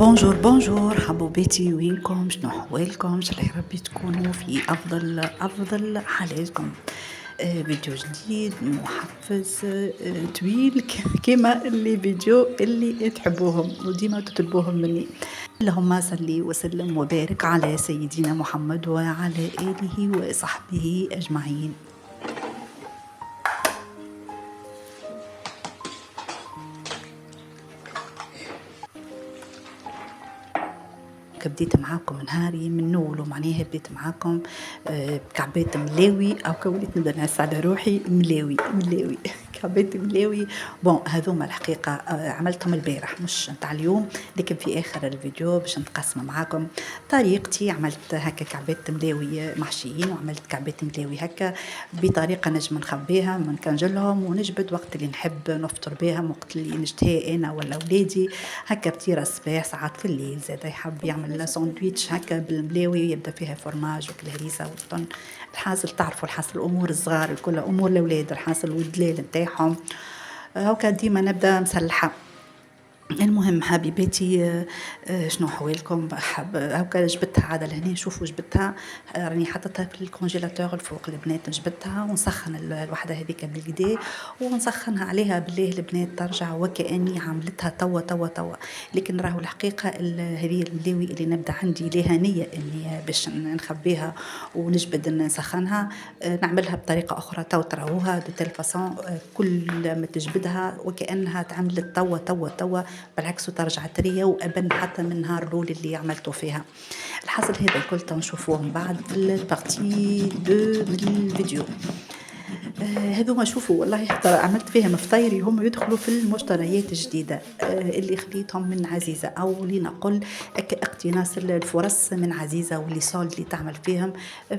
بونجور بونجور حبوباتي، وينكم؟ شنو احوالكم؟ ان شاء الله يا ربي تكونوا في افضل حالاتكم. فيديو جديد محفز، طويل كما اللي فيديو اللي تحبوهم وديما تطلبوهم مني. اللهم صل وسلم وبارك على سيدنا محمد وعلى اله وصحبه اجمعين. بديت معاكم نهاري من نولو، معناها بديت معاكم بكعبات ملاوي، او كوليت نبدا نعس على روحي ملاوي كعبات ملاوي. بون هذوما الحقيقه عملتهم البارح مش نتاع اليوم، لكن في اخر الفيديو باش نتقاسم معاكم طريقتي. عملت هكا كعبات ملاوي محشيين، وعملت كعبات ملاوي هكا بطريقه نجم نخبيها من كنجلهم ونجبد وقت اللي نحب نفطر بها، وقت اللي نشتهي انا ولا ولادي هكا بتيرة صباح، ساعات في الليل زاد يحب يعمل ساندويتش هكا بالملاوي يبدا فيها فرماج والهريسه والطن. الحاصل تعرفوا الحاصل الامور الصغار الكل امور الاولاد، الحاصل والدلال نتاعهم هكا ديما نبدا مسلحه. المهم حبيباتي، شنو حوالكم؟ هاكا جبتها عاد لهنا، شوفوا جبتها، راني حطيتها في الكونجيلاتور الفوق البنات، جبتها ونسخن الوحده هذيك بالكدا ونسخنها عليها بالله البنات ترجع وكاني عملتها توا. لكن راهو الحقيقه هذه الملاوي اللي نبدا عندي لها نيه اني باش نخبيها ونجبد نسخنها، نعملها بطريقه اخرى تراوها دو تيل فاسون، كل ما تجبدها وكانها تعملت توا بالعكس وترجع طريه وابن حتى من نهار الاول اللي عملته فيها. الحاصل هذا الكل تنشوفوهم بعد في البارتي دو من الفيديو. هذوما شوفوا والله حتى عملت فيهم فطيري هم يدخلوا في المشتريات الجديدة اللي خليتهم من عزيزة، أو لنقل اقتناص الفرص من عزيزة واللي صال اللي تعمل فيهم.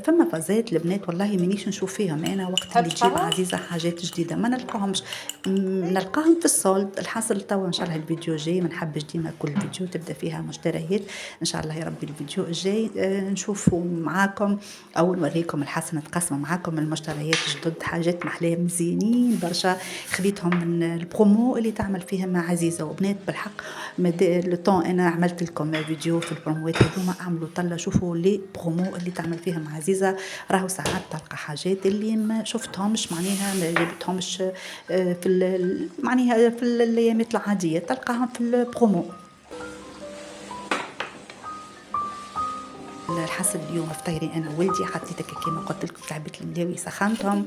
فما فازات البنات والله مانيش نشوف فيهم أنا وقت اللي تجيب عزيزة حاجات جديدة ما نلقاهمش، نلقاهم في الصالد. الحاصل توا إن شاء الله الفيديو الجاي ما نحبش ديما كل فيديو تبدأ فيها مشتريات، إن شاء الله يا ربي الفيديو الجاي نشوفوا معاكم أو نوريكم الحسن نتقسم معاكم المشتريات الجدد، حاجات محلاهم مزيانين برشا خذيتهم من البرومو اللي تعمل فيها مع عزيزة وبنات. بالحق لو طون انا عملت لكم فيديو في البروموات هذوما، اعملوا طلة شوفوا لي برومو اللي تعمل فيها مع عزيزة، راهو ساعات تلقى حاجات اللي ما شفتهمش معناها ما جبتهمش معناها في الايامات العادية تلقاهم في البرومو. الحصل اليوم فطيري انا ولدي، حطيت كما قلت لكم كعبه الملاوي سخنتهم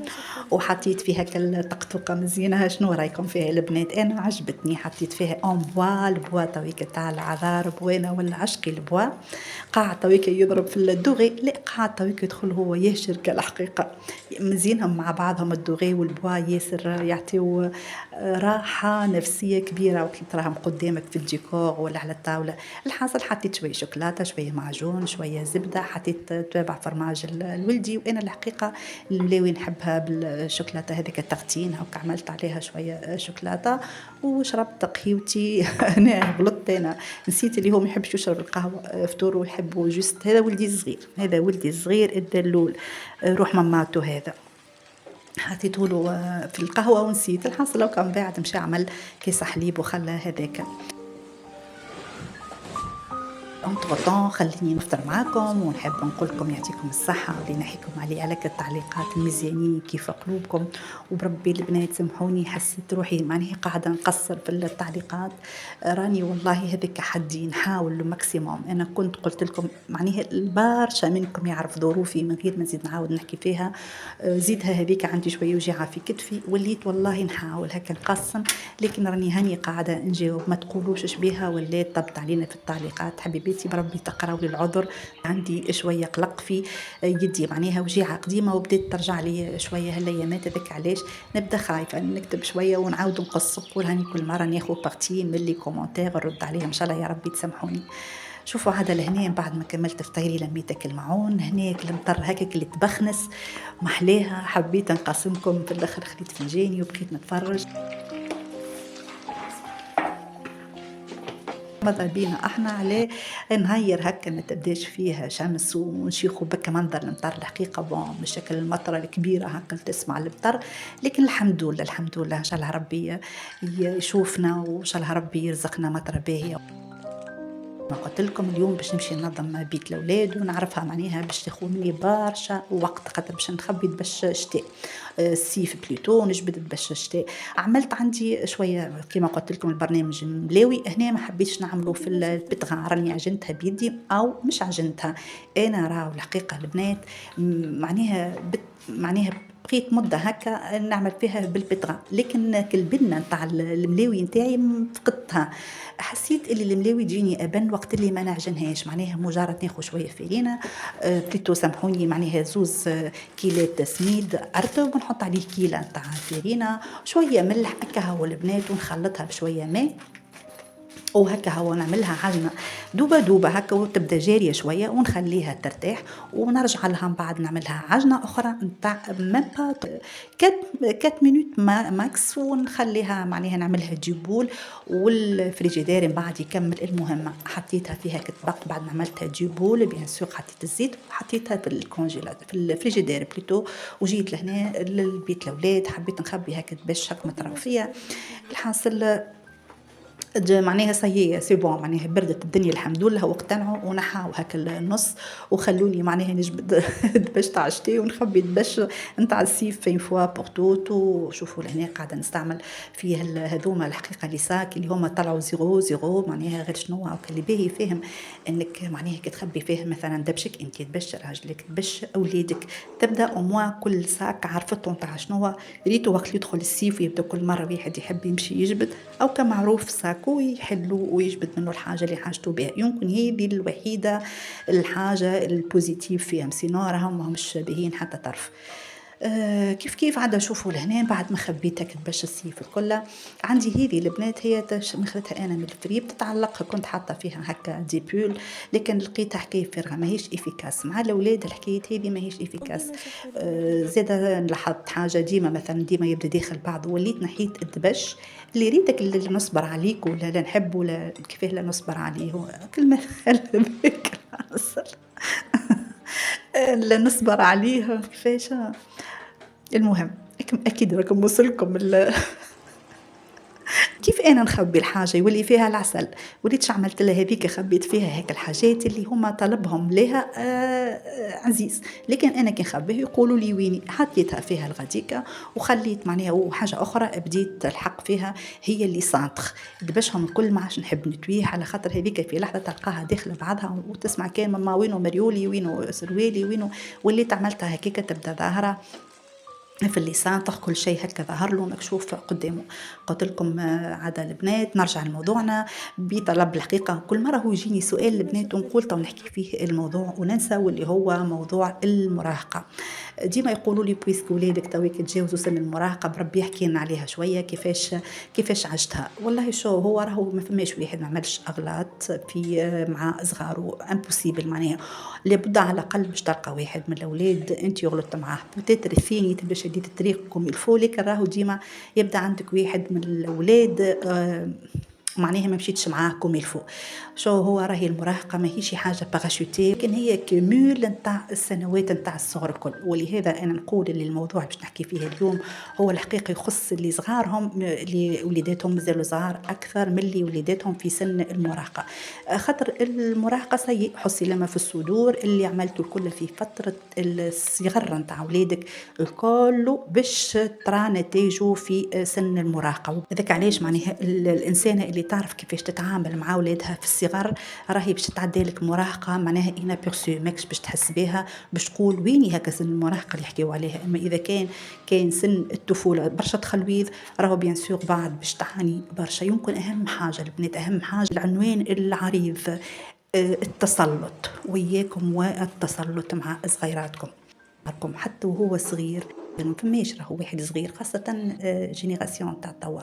وحطيت فيها هكا الطقطقه مزيانه. شنو رايكم فيها البنات؟ انا عجبتني، حطيت فيها اون بوا البوا تويك تاع العذار بوينه ولا عشقي البوا، قاعد تويك يضرب في الدوغي، لا قاعد تويك يدخل هو ياشر الحقيقه مزيانهم مع بعضهم الدوغي والبوا ياسر يعطيو راحه نفسيه كبيره وقت تراهم قدامك في الديكور ولا على الطاوله. الحاصل حطيت شويه شوكولاته شويه معجون شويه زبده، حطيت توابع فرماج الولدي، وانا الحقيقه الملاوي نحبها بالشوكولاته هذيك التغتين هكا، عملت عليها شويه شوكولاته وشربت قهيوتي. انا غلطت، انا نسيت اللي هو ما يحبش يشرب القهوه فطور ويحبوا جوست، هذا ولدي الصغير هذا ولدي الصغير الدلول روح ماماتو هذا حطيته له في القهوه ونسيت. الحاصل لو كان بعد مشى عمل كيس حليب وخلى هذاك. انتغطان خليني نفطر معاكم ونحب نقول لكم يعطيكم الصحة واللي نحيكم على التعليقات المزيانين كيف قلوبكم، وبربي البنات سامحوني حسيت روحي معناها قاعدة نقصر في التعليقات، راني والله هذاك حدي نحاول الماكسيموم. انا كنت قلت لكم معناها البارشة منكم يعرف ظروفي من غير ما نزيد نعاود نحكي فيها، زيدها هذيك عندي شوية وجيعة في كتفي وليت والله نحاول هكا نقسم، لكن راني هاني قاعدة نجاوب ما تقولوش اش بيها ولا طبت علينا في التعليقات. حبيبتي بربي تقراو لي العذر، عندي شويه قلق في يدي معناها وجيعه قديمه وبدات ترجع لي شويه هالايامات، هذاك علاش نبدا خايفه نكتب شويه ونعاود نقص نقول هاني كل مره ناخذ بارتي من لي كومونتير نرد عليهم ان شاء الله يا ربي تسامحوني. شوفوا هذا لهنا بعد ما كملت فطيري لميت المعون هناك المطر هكاك اللي تبخنس محلاها، حبيت نقاسمكم في الاخر خليت فنجاني وبقيت نتفرج. ماذا بينا احنا عليه نهير هكا ما تبداش فيها شمس ونشيخوا بك منظر المطر الحقيقه بون بشكل المطره الكبيره هكا تسمع المطر، لكن الحمد لله ان شاء الله ربي يشوفنا وان شاء الله ربي يرزقنا مطره باهيه. ما قلت لكم اليوم باش نمشي ننظم بيت الأولاد ونعرفها معناها باش تاخذ مني برشا وقت خاطر باش نخبي باش شتاء الصيف بلوتو نجبد باش شتاء. عملت عندي شوية كيما قلت لكم البرنامج ملاوي هنا ما حبيتش نعمله في البتغا راني عجنتها بيدي أو مش عجنتها. أنا راهو الحقيقة البنات معناها معناها بقيت مدة هكا نعمل فيها بالبتغا لكن البنة نتاع الملاوي نتاعي فقدتها. حسيت اللي الملاوي تجيني أبن وقت اللي ما نعجنهاش معناها مجرد ناخذ شوية فرينة بليتو سامحوني معناها زوز كيلات سميد أرطب ونحط عليه كيلة نتاع فرينة شوية ملح هكا هو البنات ونخلطها بشوية ماء وهكا هو نعملها عجنة دوبة دوبة هكا وتبدا جارية شوية ونخليها ترتاح ونرجع لها من بعد نعملها عجنة أخرى نتاع ميم با 4 مينوت ماكس ونخليها معناها نعملها جيبول والفريجيدير من بعد يكمل المهمة. حطيتها فيها كتبق بعد ما عملتها جيبول بيان سور حطيت الزيت وحطيتها في الكونجيلاتور في الفريجيدير بليتو وجيت لهنا للبيت الأولاد حبيت نخبي هكا باش هكا مترفية الحاصل معناها سيئة سي بون معناها بردت الدنيا الحمد لله واقتنعوا ونحاو هكا النص وخلوني معناها نجبد باش تاع الشتاء ونخبي باش نتاع الصيف فين فوا بورتوت وشوفوا لهنا قاعدة نستعمل فيه هذوما الحقيقة لي ساك اللي هما طلعوا زيرو زيرو معناها غير شنو هاكا اللي باهي فيهم انك معناها كي تخبي فيه مثلا دبشك انت تبش راجلك تبش اولادك تبدا او موان كل ساك عرفته نتاع شنو ريتو وقت يدخل الصيف ويبدا كل مرة واحد يحب يمشي يجبد او كمعروف ساك ويحلو ويجبد منه الحاجة اللي حاجته بها يمكن هذه الوحيدة الحاجة البوزيتيف فيهم سينو راهم مش باهين حتى طرف. كيف كيف عاد شوفوا لهنا بعد ما خبيتها باش الصيف الكل عندي هذه البنات هي مخذتها انا من الفريب تتعلق كنت حاطه فيها هكا دي بول لكن لقيتها حكايه فارغه ماهيش افيكاس مع الاولاد الحكايه هذه ماهيش افيكاس. زاده لاحظت حاجه ديما مثلا ديما يبدا داخل بعض وليت نحيت الدبش اللي ريتك اللي نصبر عليك ولا لا نحب ولا كيفاه لا نصبر عليه كلمه بك لا نصبر عليه كيفاش المهم اكيد راكم وصلكم كيف انا نخبي الحاجه يولي فيها العسل وليت عملت لها هذيك خبيت فيها هيك الحاجات اللي هما طلبهم لها عزيز لكن انا كي نخبيه يقولوا لي ويني حطيتها فيها الغديكه وخليت معناها وحاجه اخرى بديت الحق فيها هي اللي سانتخ دبشهم الكل ما عادش نحب نتويه على خاطر هذيك في لحظه تلقاها داخله بعضها وتسمع كان ماما وينو مريولي وينو سروالي وينو وليت عملتها هكاك تبدا ظاهره في اللسان طخ كل شيء هكا ظهر له مكشوف قدامه. قلت لكم عادة البنات نرجع لموضوعنا بطلب الحقيقة كل مرة هو يجيني سؤال البنات ونقول تو نحكي فيه الموضوع وننسى واللي هو موضوع المراهقة. ديما يقولوا لي بويسك ولادك تويك تجاوزوا سن المراهقة بربي يحكي لنا عليها شوية كيفاش عشتها. والله شو هو راهو ما فماش واحد ما عملش أغلاط في مع صغاره امبوسيبل معناها لابد على الأقل باش تلقى واحد من الأولاد أنت غلطت معاه بوتيتر الثاني تبدا شديد طريقكم الفو لكن راهو ديما يبدا عندك واحد من الأولاد معناها ما مشيتش معاكم الفو. شو هو راهي المراهقة ماهيش حاجة باراشوتي لكن هي كمول نتاع السنوات نتاع الصغر الكل ولهذا أنا نقول اللي الموضوع باش نحكي فيه اليوم هو الحقيقة يخص اللي صغارهم اللي وليداتهم مازالوا صغار أكثر من اللي وليداتهم في سن المراهقة خاطر المراهقة سيء حسي لما في الصدور اللي عملته الكل في فترة الصغر نتاع ولادك الكل باش ترى نتائجه في سن المراهقة. ذاك علاش معناها الإنسانة اللي تعرف كيفاش تتعامل مع ولادها في الصغر راهي باش تعدي لك مراهقه معناها انا بيرسو ماكش باش تحس بها باش تقول ويني هكا سن المراهقه اللي يحكيوا عليها. اما اذا كان سن الطفوله برشا تخلويض راهو بيان سور بعد باش تعاني برشا. يمكن اهم حاجه البنات اهم حاجه العنوان العريض التسلط وياكم والتسلط مع صغيراتكم حتى وهو صغير ما فماش راهو واحد صغير خاصة جينيراسيون تاع توا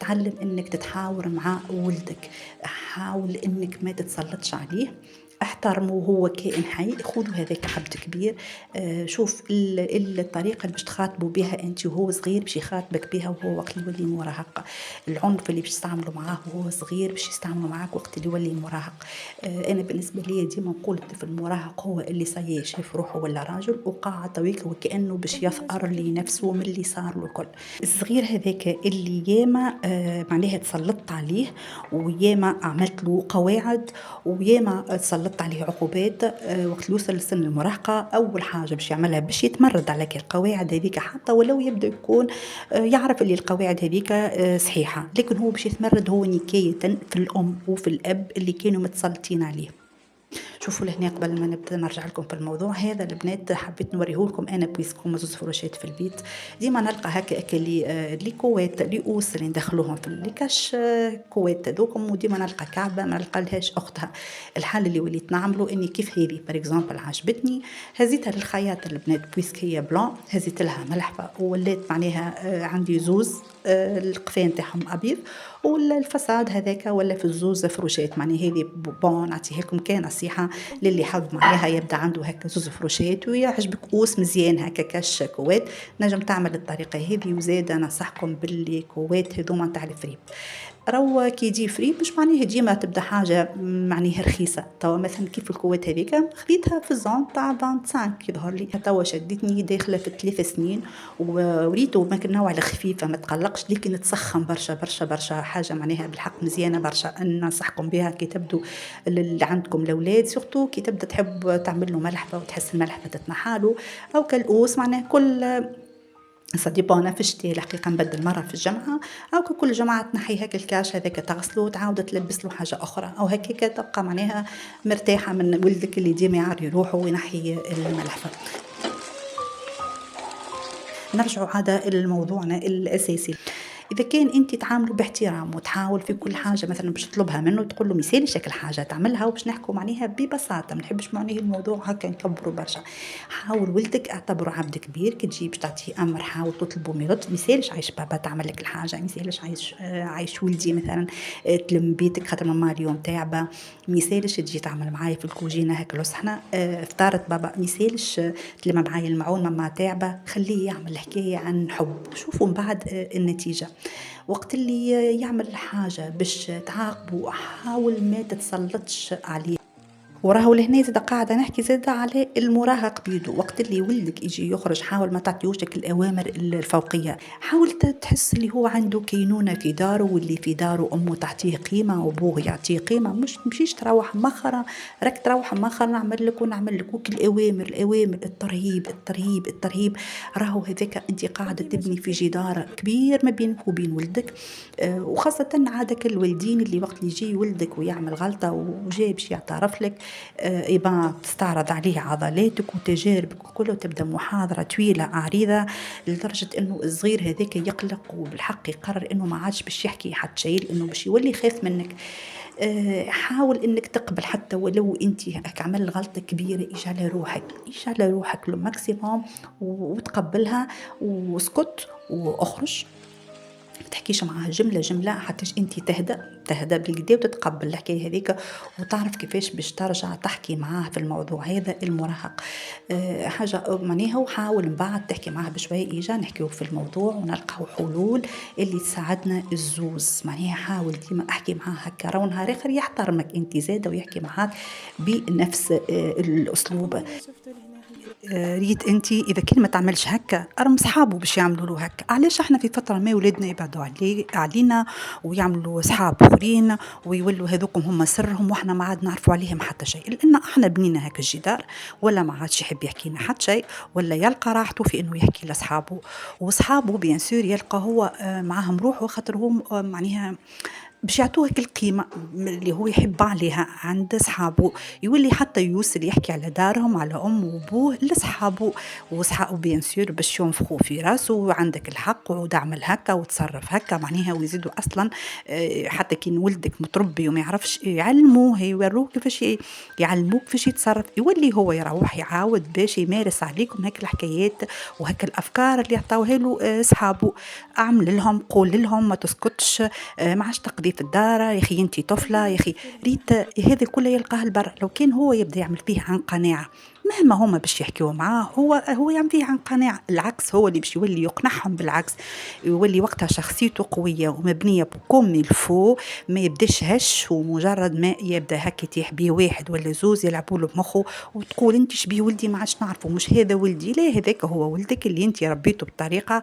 تعلم انك تتحاور مع ولدك حاول انك ما تتسلطش عليه احترموا، هو كائن حي، خذوا هذاك عبد كبير. شوف الطريقة اللي باش تخاطبوا بها أنت وهو صغير باش يخاطبك بها وهو وقت اللي يولي مراهق. العنف اللي باش تستعملوا معاه وهو صغير باش يستعملوا معاك وقت اللي يولي مراهق. أنا بالنسبة لي ديما نقول الطفل المراهق هو اللي صايي شاف روحه ولا راجل وقاعد تويك وكأنه باش يثأر لنفسه من اللي صار له الكل. الصغير هذاك اللي ياما معناها تسلطت عليه وياما عملت له قواعد وياما تسلطت عليه عقوبات. وقت يوصل لسن المراهقة أول حاجة باش يعملها باش يتمرد على القواعد هذيك حتى ولو يبدأ يكون يعرف اللي القواعد هذيك صحيحة، لكن هو باش يتمرد هو نكاية في الأم وفي الأب اللي كانوا متسلطين عليه. شوفوا لهنا قبل ما نبدا نرجع لكم في الموضوع هذا البنات حبيت نوريه لكم انا بويسكم زوز فروشات في البيت. ديما نلقى هكا لي كوات لي اوس اللي ندخلوهم في الكاش كوات هذوكم، وديما نلقى كعبه ما نلقى لهاش اختها. الحل اللي وليت نعمله اني كيف هذه بار اكزومبل عجبتني هزيتها للخياط البنات بويسك هي بلون، هزيت لها ملحفه ولات معناها عندي زوز القفان تاعهم ابيض والفساد هذاك ولا في الزوز فروشات. معني هذه بون نعطيها لكم كان نصيحه للي حب معناها يبدا عنده هكا زوز فروشات ويعجبك قوس مزيان هكا كاش كوات نجم تعمل الطريقه هذه. وزاده ننصحكم باللي كوات هذوما تاع الفريب روا كي يجي فري مش معناها ديما تبدا حاجه معناها رخيصه. توا مثلا كيف الكوات هذيك خذيتها في الزون تاع 25 يظهر لي، توا شدتني داخله في 3 سنين وريتو ما النوع الخفيفه ما تقلقش لكن تسخن برشا برشا برشا حاجه معناها بالحق مزيانه برشا. ننصحكم بها كي تبدو اللي عندكم الاولاد سورتو كي تبدا تحب تعمل له ملحفه وتحس الملحفه تتنحالو او كالقوس معناها كل صديبا أنا في الشتاء الحقيقة نبدل مرة في الجمعة أو كل جمعة تنحي هكا الكاش هذاك تغسله وتعاود تلبس له حاجة أخرى أو هكاك تبقى معناها مرتاحة من ولدك اللي ديما يعري روحه وينحي الملحفة. نرجع عادة إلى موضوعنا الأساسي. إذا كان أنت تعامله باحترام وتحاول في كل حاجة مثلا باش تطلبها منه تقول له مثالي شكل حاجة تعملها وباش نحكوا معناها ببساطة ما نحبش معناه الموضوع هكا نكبروا برشا. حاول ولدك اعتبره عبد كبير كي تجي باش تعطيه أمر حاول تطلبه ما يرد مثالش عايش بابا تعمل لك الحاجة مثالش عايش ولدي مثلا تلم بيتك خاطر ماما اليوم تعبة مثالش تجي تعمل معايا في الكوجينة هكا الصحنة فطارت بابا مثالش تلم معايا المعون ماما تعبة خليه يعمل حكاية عن حب. شوفوا من بعد النتيجة وقت اللي يعمل حاجة باش تعاقبه حاول ما تتسلطش عليه. وراهو لهنا زاد قاعدة نحكي زاد على المراهق بيدو وقت اللي ولدك يجي يخرج حاول ما تعطيوشك الأوامر الفوقية، حاول تحس اللي هو عنده كينونة في داره واللي في داره أمه تعطيه قيمة وأبوه يعطيه قيمة. مش تمشيش تروح مخرة راك تروح مخرة نعمل لك ونعمل لك وكل الأوامر الترهيب الترهيب الترهيب. راهو هذاك أنت قاعدة تبني في جدار كبير ما بينك وبين ولدك. وخاصة عادك الوالدين اللي وقت اللي يجي ولدك ويعمل غلطة وجاي باش يعترف لك يبقى تستعرض عليه عضلاتك وتجاربك وكله وتبدأ محاضرة طويلة عريضة لدرجة انه الصغير هذاك يقلق وبالحق يقرر انه ما عادش باش يحكي حتى شيء لانه باش يولي يخاف منك. حاول انك تقبل حتى ولو انت عمل غلطة كبيرة اجعل روحك للماكسيموم وتقبلها واسكت واخرج ما تحكيش معها جملة حتى انت تهدأ بالكدا وتتقبل الحكاية هذيك وتعرف كيفاش باش ترجع تحكي معاه في الموضوع هذا المراهق. حاجة معناها وحاول من بعد تحكي معاه بشوية إيجا نحكيو في الموضوع ونلقاو حلول اللي تساعدنا الزوز. معناها حاول ديما احكي معاه هكا راهو نهار آخر يحترمك انت زادة ويحكي معاك بنفس الأسلوب. ريت انت اذا كان ما تعملش هكا ارم صحابه باش يعملوا له هكا. علاش احنا في فتره ما ولادنا يبعدوا علينا ويعملوا صحاب اخرين ويولوا هذوكم هم سرهم واحنا ما عاد نعرفوا عليهم حتى شيء لان احنا بنينا هكا الجدار ولا ما عادش يحب يحكي لنا حتى شيء ولا يلقى راحته في انه يحكي لاصحابه واصحابه بيان سور يلقى هو معاهم روحه خاطر هم معناها باش يعطوه كل قيمة اللي هو يحب عليها عند أصحابه. يولي حتى يوصل يحكي على دارهم على أمه وأبوه لأصحابه وأصحابه بيان سور باش ينفخوا في راسه وعندك الحق ودعمل هكا وتصرف هكا معناها ويزيدوا أصلا حتى كي ولدك متربي وما يعرفش يعلموه يوروه كيفاش يعلموك كيفاش يتصرف يولي هو يروح يعاود باش يمارس عليكم هك الحكايات وهك الأفكار اللي يعطوها له أصحابه. أعمل لهم قول لهم ما تسكتش ما عادش تقضي في الدار، يا أخي أنتِ طفلة، يا أخي ريت هذا كله يلقاه البر. لو كان هو يبدا يعمل فيه عن قناعة، مهما هما باش يحكيوا معاه هو يعمل فيه عن قناعة، العكس هو اللي باش يولي يقنعهم بالعكس، يولي وقتها شخصيته قوية ومبنية بكم الفو، ما يبداش هش ومجرد ما يبدا هكا يتيح بيه واحد ولا زوز يلعبوا له بمخه وتقول انت شبيه ولدي ما عادش نعرفه، مش هذا ولدي، لا هذاك هو ولدك اللي انت ربيته بطريقة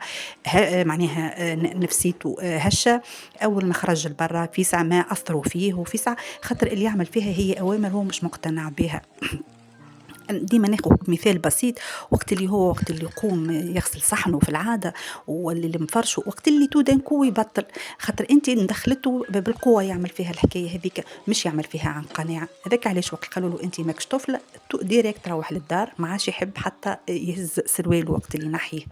معناها نفسيته هشة. اول ما خرج لبرا في ساعة ما اثروا فيه، وفي ساعة خاطر اللي يعمل فيها هي اوامر هو مش مقتنع بها. ديما ناخذ مثال بسيط، وقت اللي يقوم يغسل صحنه في العاده واللي اللي مفرشه، وقت اللي تو دانكو يبطل، خاطر انت ندخلته بالقوه يعمل فيها الحكايه هذيك، مش يعمل فيها عن قناعه. هذاك علاش وقت قالوا له انت ماكش طفل ديريكت روح للدار، ما عادش يحب حتى يهز سروال وقت اللي نحيه.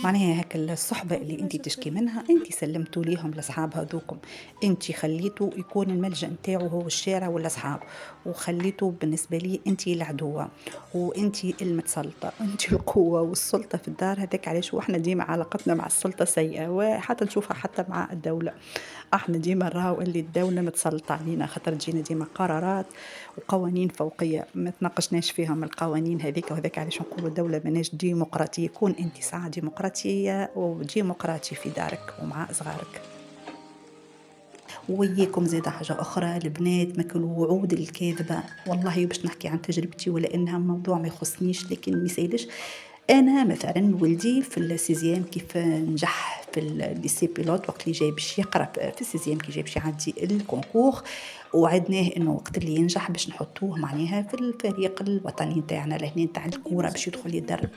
معناها هاك الصحبة اللي انت تشكي منها انت سلمتوا ليهم لاصحاب هذوكم، انت خليتوا يكون الملجأ نتاعو هو الشارع والاصحاب، وخليتوا بالنسبة لي انت العدوة وانت المتسلطة، انت القوة والسلطة في الدار. هذاك علاش واحنا ديما علاقتنا مع السلطة سيئة، وحتى نشوفها حتى مع الدولة، احنا ديما نراو اللي الدولة متسلطة علينا، خاطر تجينا ديما قرارات وقوانين فوقية ما تناقشناش فيهم القوانين هذيك. وهذاك علاش نقولوا الدولة ماناش ديمقراطية، كون انت ساعة ديمقراطية وديمقراطي في دارك ومع صغارك. وياكم زيادة حاجة أخرى، البنات ماكل وعود الكاذبة، والله باش نحكي عن تجربتي ولا إنها موضوع ما يخصنيش لكن ميسالش. أنا مثلا ولدي في السيزيام كيف نجح في الليسي بيلوت، وقت اللي جاي باش يقرا في السيزيام كي جاي باش يعدي الكونكور، وعدناه انه وقت اللي ينجح باش نحطوه معناها في الفريق الوطني تاعنا لهنا تاع الكوره باش يدخل يدرب.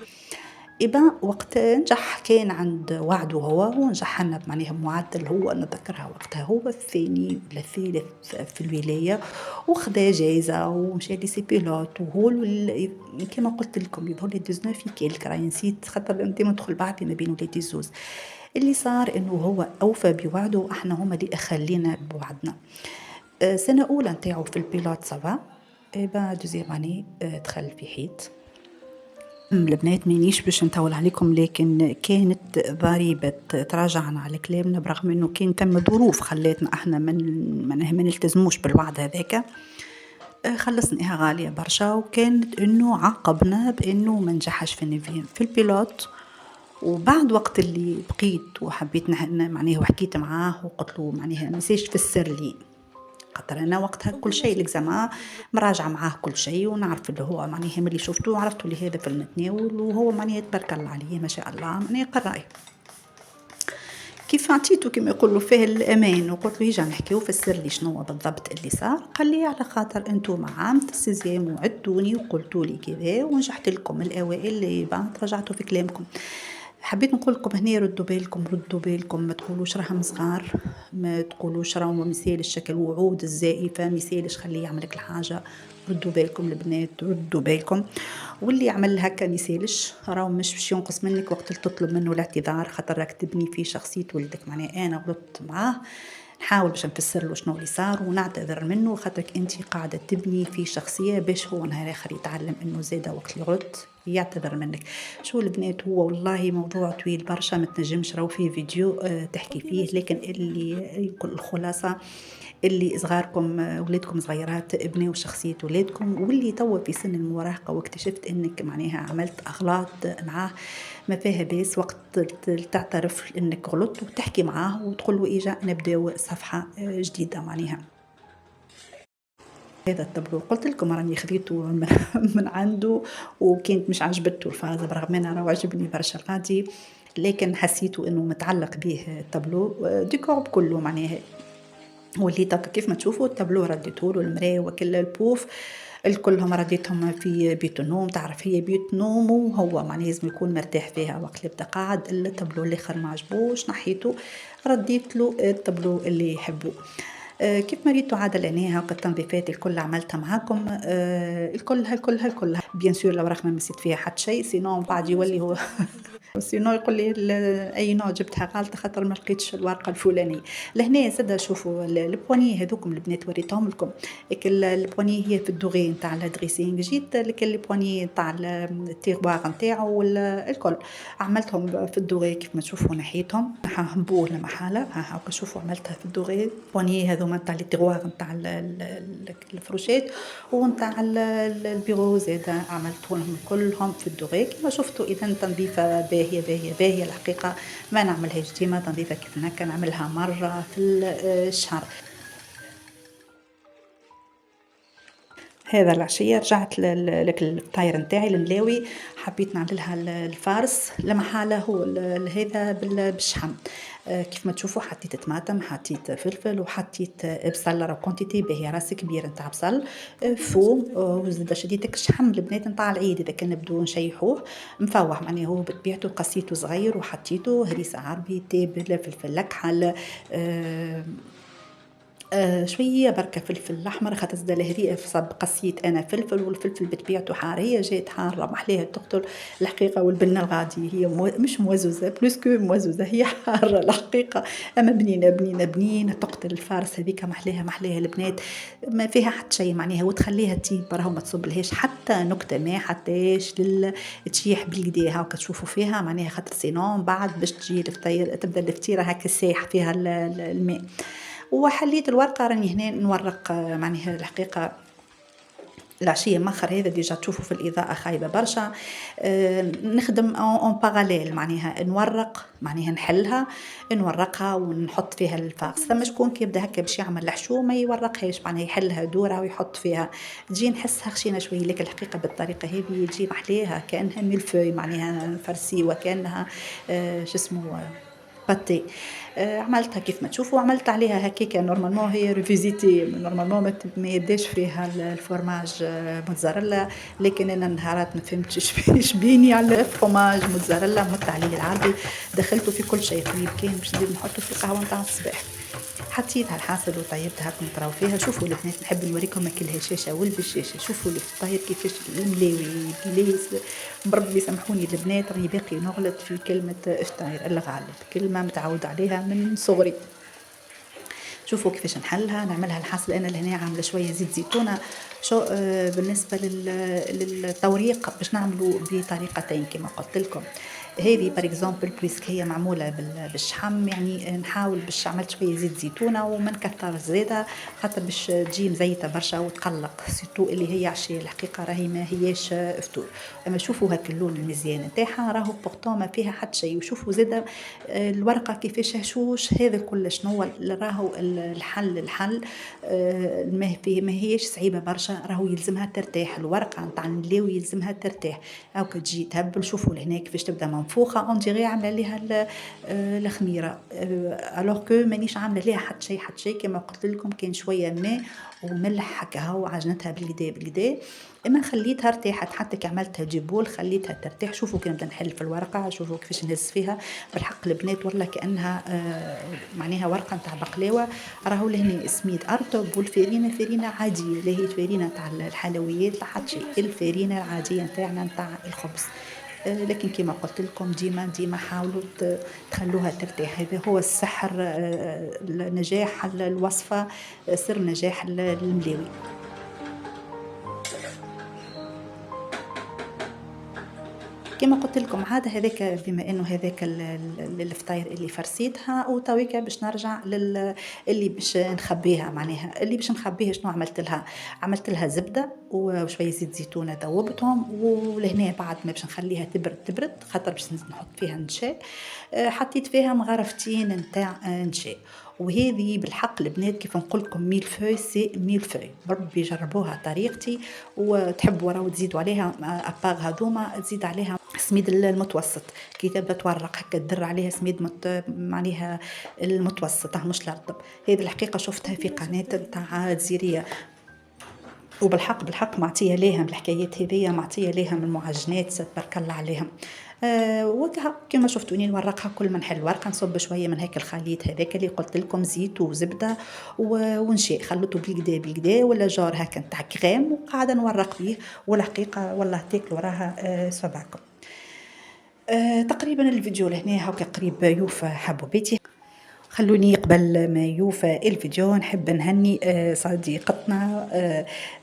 إبا وقت نجح كان عند وعده هو ونجح لنا معناها بمعدل، هو نذكرها وقتها هو الثاني ولا الثالث في الولاية، وخدا جايزة ومشى ليسي بيلوت، وهو كما قلت لكم يظهر لي 19 كيلك راهي نسيت خاطر ديما ندخل بعضي ما بين ولادي الزوز. اللي صار انه هو اوفى بوعده واحنا هما اللي اخلينا بوعدنا. سنة أولى نتاعو في البيلوت سافا، بعد دوزيام اني دخل في حيط. البنات مانيش باش نطول عليكم، لكن كانت ضريبة تراجعنا على كلامنا برغم انه كان تم ظروف خلاتنا احنا ما نلتزموش بالوعد هذاك. خلصناها غالية برشا، وكانت انه عاقبنا بانه ما نجحش في النيفيم في البيلوت. وبعد وقت اللي بقيت وحبيت معناها وحكيت معاه وقلت له معناها نسيش في السر لي، خاطر انا وقتها كل شيء لكزما مراجعه معاه كل شيء ونعرف اللي هو معناها ملي شفته عرفت اللي هذا في المتناول، وهو معناها تبارك الله عليه ما شاء الله معناها قراي. كيف عطيته كما يقولوا فيه الامان وقلت له يجي نحكيو في السر لي شنو بالضبط اللي صار، قال لي على خاطر انتم عام السيزيام وعدتوني وقلتوا لي كذا ونجحت لكم الاوائل اللي بعد رجعتوا في كلامكم. حبيت نقول لكم هنا ردوا بالكم، ما تقولوش راهم صغار، ما تقولوش راهم مثال الشكل وعود الزائفة مثالش خليه يعملك الحاجة. ردوا بالكم البنات، ردوا بالكم، واللي يعمل هكا مثالش راهو مش باش ينقص منك وقت تطلب منه الاعتذار، خاطر راك تبني في شخصية ولدك. معناه انا غلطت معاه نحاول باش نفسر له شنو اللي صار ونعتذر منه، خاطرك انت قاعده تبني في شخصيه باش هو نهار اخر يتعلم انه زاده وقت اللي غلط يعتذر منك. شو البنات هو والله موضوع طويل برشا ما تنجمش راهو فيه فيديو تحكي فيه، لكن اللي يقول الخلاصه اللي صغاركم ولادكم صغيرات ابنوا شخصيه ولادكم، واللي توا في سن المراهقه واكتشفت انك معناها عملت اغلاط معاه ما فيها بيس وقت تعترف انك غلطت وتحكي معاه وتقول له اجا نبداو صفحه جديده. معناها هذا الطبلو قلت لكم راني خذيته من عنده وكانت مش عجبته الفازه، برغم انا راه عجبني برشا غادي، لكن حسيته انه متعلق به الطبلو ديكور كله. معناها وليت هكا كيف ما تشوفوا التابلو رديته له المرايه وكل البوف الكلهم رديتهم في بيت النوم. تعرف هي بيت نوم وهو معناه لازم يكون مرتاح فيها وقت اللي بدا قاعد، الا التابلو الاخر ما عجبوش نحيته رديت له التابلو اللي يحبه. كيف ما ريتوا عادة لانها التنظيفات الكل عملتها معاكم، الكلها بيان سور الأوراق ما مسيت فيها حتى شيء، سينون بعد يولي هو سينو يقول لي أي نوع جبتها غالطة خاطر ما لقيتش الورقة الفلانية. لهنا زادا شوفوا البواني هذوكم البنات وريتهم لكم، البواني هي في الدوغي نتاع الدريسينغ جيت، لكن البواني نتاع التيغوار نتاعو الكل عملتهم في الدوغي كيف ما تشوفوا ناحيتهم هنبوه لمحالة. ها هاكا شوفوا عملتها في الدوغي، البواني هذوما نتاع التيغوار نتاع الفروشات ونتاع البيرو زادا عملتهم كلهم في الدوغي كما شفتوا. إذا تنظيفة باهية باهية باهية الحقيقة، ما نعملهاش ديما تنظيفة كيف هكا، نعملها مرة في الشهر. هذا العشية رجعت لك الطاير نتاعي الملاوي، حبيت نعملها الفارس لمحالة هو هذا بالشحم. كيف ما تشوفوا حطيت طماطم، حطيت فلفل، وحطيت بصل، راه كونتيتي باهية، راس كبير نتاع بصل، فوم، وزاد شديتك الشحم البنات نتاع العيد اذا كان نبدو نشيحوه مفوح، معناه هو بطبيعته قصيته صغير وحطيته هريسة عربي، تابل، فلفل اكحل، شويه بركه فلفل الاحمر خاطر زاد لهذه صب قصيت انا فلفل، والفلفل بطبيعته حاريه جات حاره محليها تقتل الحقيقه. والبنه الغادي هي مش موزوزه بلوس كو موزوزه، هي حاره الحقيقه، اما بنينه بنينه بنينه تقتل الفارس هذيك محليها البنات، ما فيها حتى شيء معناها، وتخليها تيب راهو ما تصبلهاش حتى نكته، ما حتىش تشيح بالكدا هاكا تشوفوا فيها معناها، خاطر سينون بعد باش تجي الفطير تبدا الفطيره هكا سايح فيها الماء. وحليت الورقة راني هنا نورق معناها الحقيقة العشية مخر هذا ديجا تشوفوا في الإضاءة خايبة برشا. نخدم اون باراليل معناها نورق، معناها نحلها نورقها ونحط فيها الفاقس. ثم شكون كي يبدا هكا باش يعمل الحشو ما يورقهاش، معناها يحلها دورها ويحط فيها، تجي نحسها خشينه شويه، لكن الحقيقه بالطريقه هذه تجي محليها كانها ميلفوي معناها فرسي، وكانها شو اسمه باتي. عملتها كيف ما تشوفوا، وعملت عليها هكيكه نورمالمون هي ريفيزيتي، نورمالمون ما يبداش فيها الفرماج موتزاريلا، لكن انا نهارات ما فهمتش ايش بيني على الفرماج موتزاريلا، مت عليه العربي دخلته في كل شيء طيب، كان باش نزيد نحطه في القهوه نتاع الصباح، حطيتها الحاصل وطيبتها كنت تراو فيها. شوفوا البنات نحب نوريكم كلها شاشه والبشاشه، شوفوا الفطاير كيفاش الملاوي بليس، بربي سامحوني البنات راني باقي نغلط في كلمه فطاير الغالب، كلمه متعود عليها من صغري. شوفوا كيفاش نحلها نعملها الحاصل انا لهنا عامله شويه زيت زيتونه. شو بالنسبه للتوريق باش نعملوا بطريقتين كما قلت لكم. هذه بار اكزومبل بويسك هي معموله بالشحم، يعني نحاول باش عملت شويه زيت زيتونه وما نكثر زياده خاطر باش تجي مزيته برشا وتقلق، سيتو اللي هي عشيه الحقيقه راهي ما هياش فطور. اما شوفوا هاك اللون المزيان نتاعها راهو بورتون ما فيها حتى شيء. وشوفوا زاده الورقه كيفاش هشوش، هذا كله شنو راهو الحل ما هيش صعيبه برشا، راهو يلزمها ترتاح الورقه نتاع الملاوي يلزمها ترتاح، هاو تجي تهبل. شوفوا لهنا كيفاش تبدا منفوخه اون ديغي عامله ليها الخميره، الوغ كو مانيش عامله ليها حتى شيء كما قلت لكم، كان شويه ماء وملح هكا هو عجنتها بالكدا. اما خليتها ارتاحت حتى كي عملتها جيبول خليتها ترتاح. شوفوا كي نبدا نحل في الورقه، شوفوا كيفاش نهز فيها بالحق البنات والله كانها معناها ورقه نتاع بقلاوه. راهو لهنا سميد ارطب، والفارينه فارينه عاديه، لا هي فارينه تاع الحلويات لا حتى شيء، الفارينه العاديه نتاعنا نتاع الخبز. لكن كما قلت لكم ديما حاولوا تخلوها ترتاح، هذا هو السحر نجاح الوصفه، سر نجاح الملاوي. كما قلت لكم عاد هذاك بما انه هذاك الفطاير اللي فرسيتها، وتويكا باش نرجع اللي باش نخبيها، معناها اللي باش نخبيها شنو عملت لها زبده وشويه زيت زيتونه ذوبتهم، ولهنا بعد ما باش نخليها تبرد خاطر باش نحط فيها نشا، حطيت فيها مغرفتين نتاع نشا. وهذه بالحق البنات كيف نقول لكم ميل فوي سي ميل فوي، بربي جربوها طريقتي وتحبوا راهو تزيدوا عليها اباغ هذوما تزيد عليها سميد المتوسط، كي تبدا تورق هكا تدر عليها سميد معناها المتوسط مش الرطب. هذه الحقيقه شفتها في قناه تاع جزيريه وبالحق بالحق معطيه ليهم الحكايات هذيا، معطيه ليهم المعجنات تبارك الله عليهم. وكها كما شفتوني نورقها، كل ما نحل ورقه نصب شويه من هيك الخليط هذاك اللي قلت لكم، زيت وزبده ونشي خلطته بالكدا بالكدا، ولا جار هكا نتاع كريم، وقاعده نورق فيه. والحقيقه والله تاكلوا راها صبعكم. تقريبا الفيديو لهنا هاكا قريب يوفى حبوباتي. خلوني قبل ما يوفى الفيديو نحب نهني صديقتنا،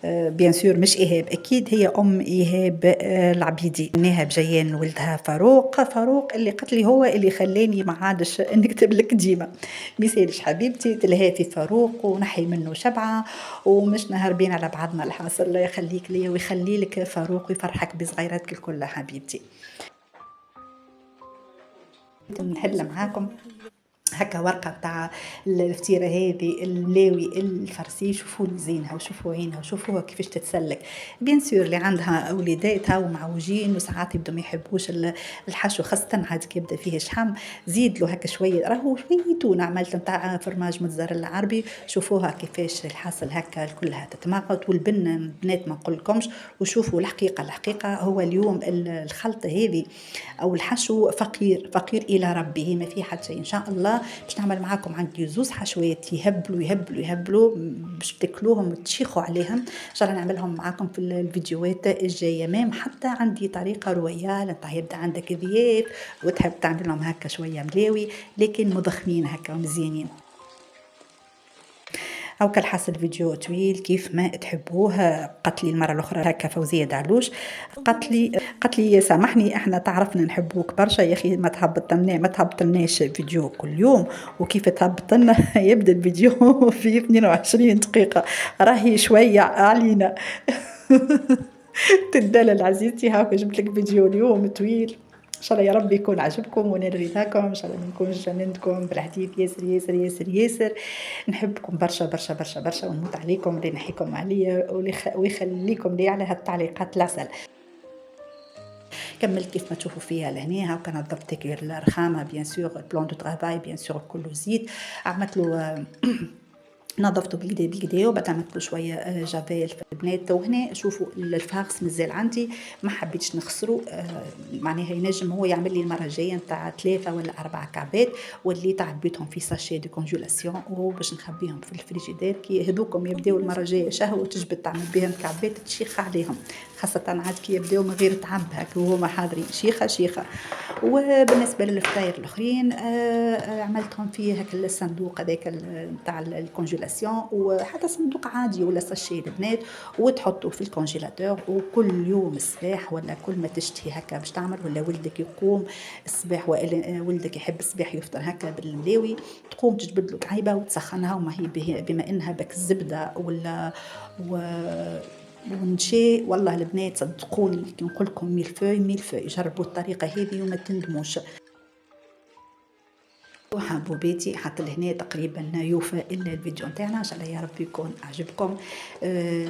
بيان سور مش إيهاب، أكيد هي أم إيهاب العبيدي، إنها بجيان ولدها فاروق اللي قلت لي هو اللي خلاني ما عادش نكتب لك ديما. ميسالش حبيبتي تلهي في فاروق ونحي منه شبعة، ومش نهربين على بعضنا الحاصل. الله يخليك ليا ويخلي لك فاروق ويفرحك بصغيرتك الكل حبيبتي. نحل معاكم هكا ورقة تاع الفطيرة هذه الملاوي الفرسي. شوفوا زينها وشوفوا عينها وشوفوها كيفاش تتسلك. بيان سور اللي عندها وليداتها ومعوجين وساعات يبدو ما يحبوش الحشو، خاصة عاد كي يبدا فيه شحم، زيد له هكا شوية، راهو شوية تونه عملت نتاع فرماج موتزاريلا العربي. شوفوها كيفاش الحاصل هكا كلها تتماغط، والبنة البنات ما نقولكمش. وشوفوا الحقيقة هو اليوم الخلطة هذه او الحشو فقير الى ربه، ما فيه حتى شيء. ان شاء الله باش نعمل معاكم عندي زوز حشوات يهبلوا باش تاكلوهم وتشيخوا عليهم. ان شاء الله نعملهم معاكم في الفيديوهات الجايه. مام حتى عندي طريقه رويال، انت يبدا عندك ضياف وتحب تعمل لهم هكا شويه ملاوي لكن مضخمين هكا ومزيانين. او كالحاصل فيديو طويل كيف ما تحبوه. قالت لي المره الاخرى هكا فوزيه دعلوش، قالت لي سامحني احنا تعرفنا نحبوك برشا يا اخي، ما تهبطلناش فيديو كل يوم. وكيف تهبط لنا يبدا الفيديو في 22 دقيقه، راهي شويه علينا. تدلل عزيزتي، هاك جبت لك فيديو اليوم طويل. ان شاء الله يا رب يكون عجبكم ونال رضاكم، ان شاء الله ما نكونش جننتكم بالحديث ياسر ياسر ياسر ياسر. نحبكم برشا برشا برشا برشا، ونموت عليكم اللي نحيكم عليا ويخليكم لي على هالتعليقات العسل. كملت كيف ما تشوفوا فيها لهنا. هاكا نظفت الرخامه بيان سور، البلان دو طرافاي بيان سور كله زيت، عملت له نظفته بالكدا وبعد عملت له شويه جافيل في البنات. وهنا شوفوا الفاقس مازال عندي ما حبيتش نخسره، معناها ينجم هو يعمل لي المره الجايه نتاع 3 ولا 4 كعبات، واللي تعبيتهم في ساشي دو كونجولاسيون وباش نخبيهم في الفريجيدير كي هذوكم يبداو المره الجايه شهوه وتجبد تعمل بهم كعبات تشيخ عليهم، خاصه عاد كي يبداو من غير تعب هكا وهما حاضرين شيخه. وبالنسبه للفطاير الاخرين عملتهم في هكا الصندوق هذاك نتاع الكونجولاسيون، وحتى صندوق عادي ولا ساشي البنات، وتحطوه في الكونجيلاتور. وكل يوم الصباح ولا كل ما تشتهي هكا باش تعمل، ولا ولدك يقوم الصباح ولدك يحب الصباح يفطر هكا بالملاوي، تقوم تجبد له كعيبه وتسخنها. وما هي بما انها بك الزبده ولا ونشي، والله البنات صدقوني كي نقول لكم ميل فوي جربوا الطريقه هذه وما تندموش. وحبوباتي حتى لهنا تقريبا يوفى الا الفيديو نتاعنا. ان شاء الله يا رب يكون عجبكم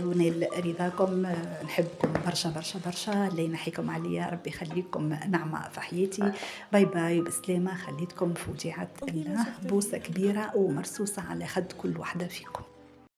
ونال رضاكم. نحبكم برشا برشا برشا، الله ينحيكم عليا، ربي يخليكم نعمه في حياتي. باي باي وبسلامه، خليتكم في وديعه الله، بوسه كبيره ومرصوصه على خد كل واحده فيكم.